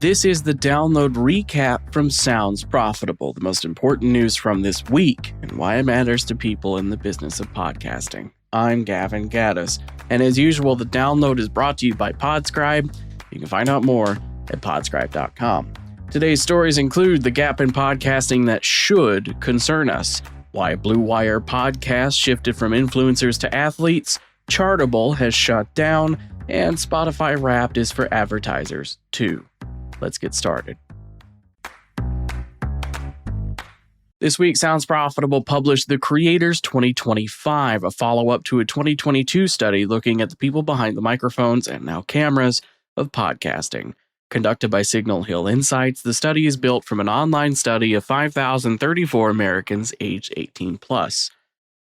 This is the download recap from Sounds Profitable, the most important news from this week and why it matters to people in the business of podcasting. I'm Gavin Gaddis, and as usual, the download is brought to you by Podscribe. You can find out more at podscribe.com. Today's stories include the gap in podcasting that should concern us, why Blue Wire podcasts shifted from influencers to athletes, Chartable has shut down, and Spotify Wrapped is for advertisers too. Let's get started. This week, Sounds Profitable published The Creators 2025, a follow-up to a 2022 study looking at the people behind the microphones and now cameras of podcasting. Conducted by Signal Hill Insights, the study is built from an online study of 5,034 Americans aged 18 plus.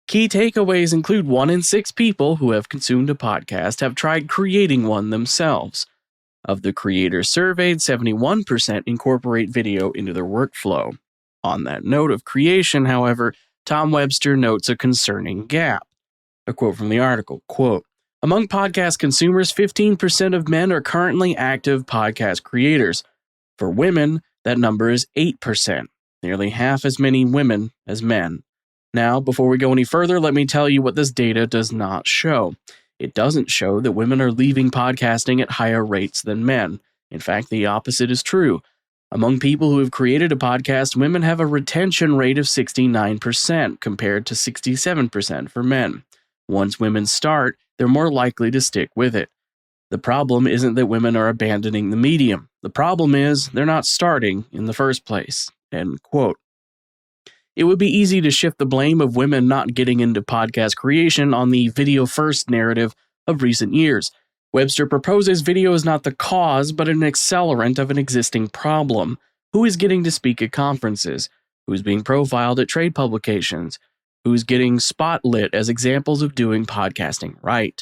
Key takeaways include 1 in 6 people who have consumed a podcast have tried creating one themselves. Of the creators surveyed, 71% incorporate video into their workflow. On that note of creation, however, Tom Webster notes a concerning gap. A quote from the article, quote, "Among podcast consumers, 15% of men are currently active podcast creators. For women, that number is 8%, nearly half as many women as men. Now, before we go any further, let me tell you what this data does not show. It doesn't show that women are leaving podcasting at higher rates than men. In fact, the opposite is true. Among people who have created a podcast, women have a retention rate of 69% compared to 67% for men. Once women start, they're more likely to stick with it. The problem isn't that women are abandoning the medium. The problem is they're not starting in the first place." End quote. It would be easy to shift the blame of women not getting into podcast creation on the video-first narrative of recent years. Webster proposes video is not the cause, but an accelerant of an existing problem. Who is getting to speak at conferences? Who's being profiled at trade publications? Who's getting spotlit as examples of doing podcasting right?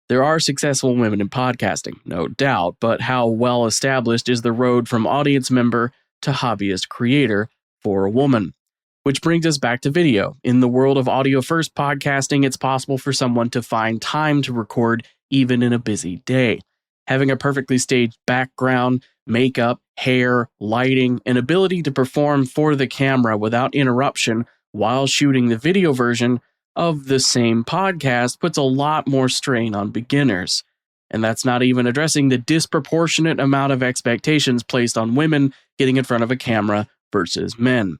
There are successful women in podcasting, no doubt, but how well established is the road from audience member to hobbyist creator for a woman? Which brings us back to video. In the world of audio-first podcasting, it's possible for someone to find time to record even in a busy day. Having a perfectly staged background, makeup, hair, lighting, and ability to perform for the camera without interruption while shooting the video version of the same podcast puts a lot more strain on beginners. And that's not even addressing the disproportionate amount of expectations placed on women getting in front of a camera versus men.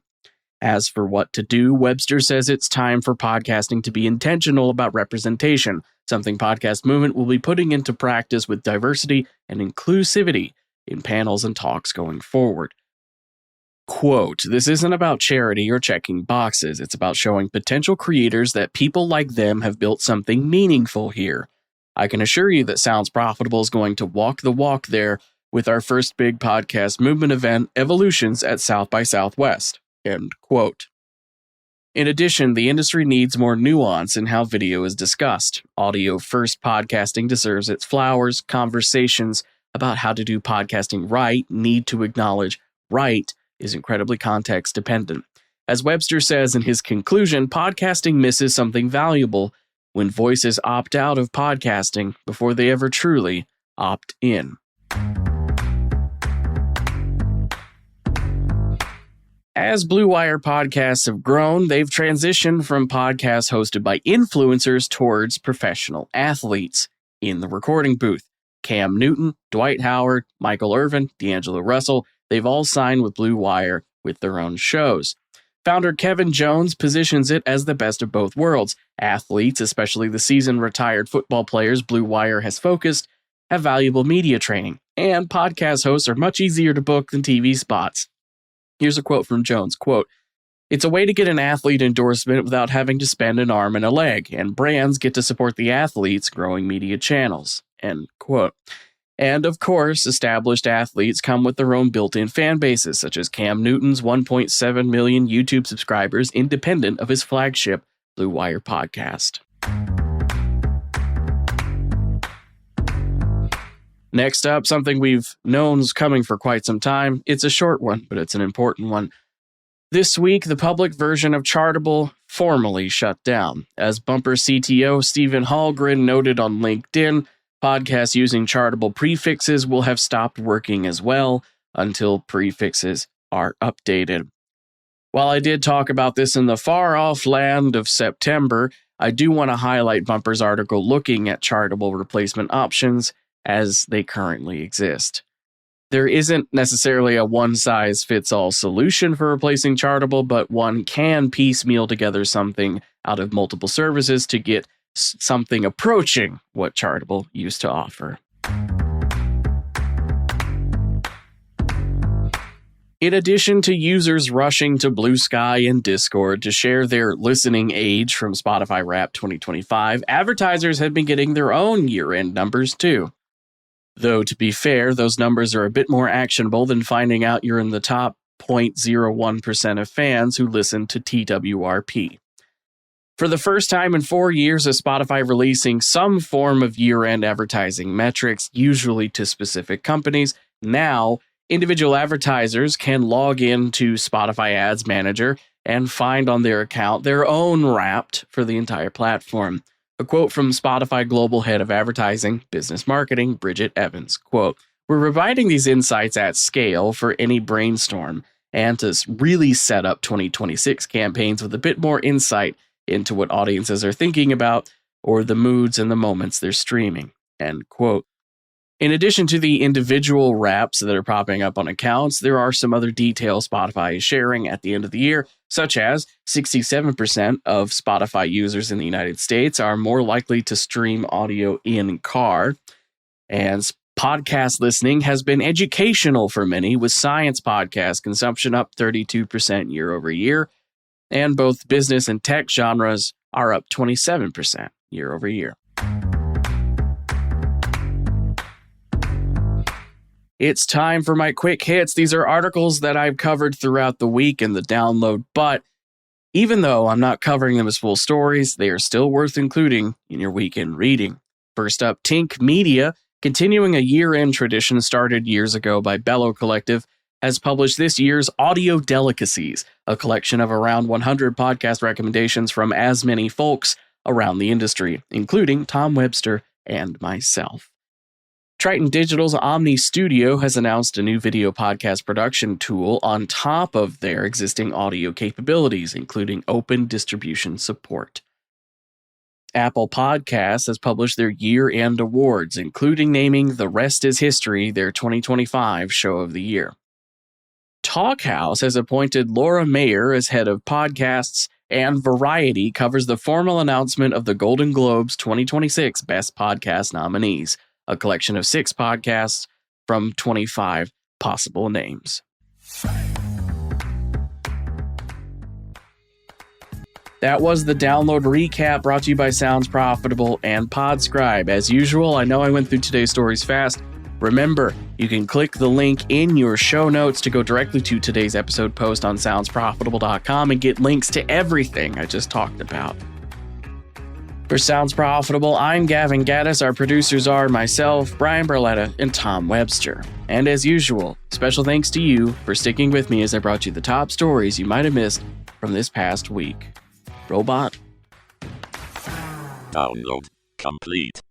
As for what to do, Webster says it's time for podcasting to be intentional about representation, something Podcast Movement will be putting into practice with diversity and inclusivity in panels and talks going forward. Quote, "This isn't about charity or checking boxes. It's about showing potential creators that people like them have built something meaningful here. I can assure you that Sounds Profitable is going to walk the walk there with our first big Podcast Movement event, Evolutions, at South by Southwest." End quote. In addition, the industry needs more nuance in how video is discussed. Audio-first podcasting deserves its flowers. Conversations about how to do podcasting right need to acknowledge right is incredibly context-dependent. As Webster says in his conclusion, podcasting misses something valuable when voices opt out of podcasting before they ever truly opt in. As Blue Wire podcasts have grown, they've transitioned from podcasts hosted by influencers towards professional athletes in the recording booth. Cam Newton, Dwight Howard, Michael Irvin, D'Angelo Russell, they've all signed with Blue Wire with their own shows. Founder Kevin Jones positions it as the best of both worlds. Athletes, especially the seasoned retired football players Blue Wire has focused, have valuable media training, and podcast hosts are much easier to book than TV spots. Here's a quote from Jones, quote, "It's a way to get an athlete endorsement without having to spend an arm and a leg, and brands get to support the athletes growing media channels." End quote. And of course, established athletes come with their own built-in fan bases, such as Cam Newton's 1.7 million YouTube subscribers, independent of his flagship Blue Wire podcast. Next up, something we've known is coming for quite some time. It's a short one, but it's an important one. This week, the public version of Chartable formally shut down. As Bumper CTO Stephen Hallgren noted on LinkedIn, podcasts using Chartable prefixes will have stopped working as well. until prefixes are updated. While I did talk about this in the far-off land of September, I do want to highlight Bumper's article looking at Chartable replacement options as they currently exist. There isn't necessarily a one-size-fits-all solution for replacing Chartable, but one can piecemeal together something out of multiple services to get something approaching what Chartable used to offer. In addition to users rushing to Blue Sky and Discord to share their listening age from Spotify Wrapped 2025, advertisers have been getting their own year-end numbers too. Though, to be fair, those numbers are a bit more actionable than finding out you're in the top 0.01% of fans who listen to TWRP. For the first time in 4 years, is Spotify releasing some form of year-end advertising metrics, usually to specific companies. Now, individual advertisers can log into Spotify Ads Manager and find on their account their own Wrapped for the entire platform. A quote from Spotify Global Head of Advertising, Business Marketing, Bridget Evans, quote, "We're providing these insights at scale for any brainstorm and to really set up 2026 campaigns with a bit more insight into what audiences are thinking about or the moods and the moments they're streaming," end quote. In addition to the individual wraps that are popping up on accounts, there are some other details Spotify is sharing at the end of the year, such as 67% of Spotify users in the United States are more likely to stream audio in car, and podcast listening has been educational for many, with science podcast consumption up 32% year over year, and both business and tech genres are up 27% year over year. It's time for my quick hits. These are articles that I've covered throughout the week in the download, but even though I'm not covering them as full stories, they are still worth including in your weekend reading. First up, Tink Media, continuing a year-end tradition started years ago by Bellow Collective, has published this year's Audio Delicacies, a collection of around 100 podcast recommendations from as many folks around the industry, including Tom Webster and myself. Triton Digital's Omni Studio has announced a new video podcast production tool on top of their existing audio capabilities, including open distribution support. Apple Podcasts has published their year-end awards, including naming The Rest is History their 2025 Show of the Year. Talkhouse has appointed Laura Mayer as head of podcasts, and Variety covers the formal announcement of the Golden Globes 2026 Best Podcast nominees, a collection of 6 podcasts from 25 possible names. That was the download recap brought to you by Sounds Profitable and Podscribe. As usual, I know I went through today's stories fast. Remember, you can click the link in your show notes to go directly to today's episode post on soundsprofitable.com and get links to everything I just talked about. For Sounds Profitable, I'm Gavin Gaddis. Our producers are myself, Brian Barletta, and Tom Webster. And as usual, special thanks to you for sticking with me as I brought you the top stories you might have missed from this past week. Robot. Download complete.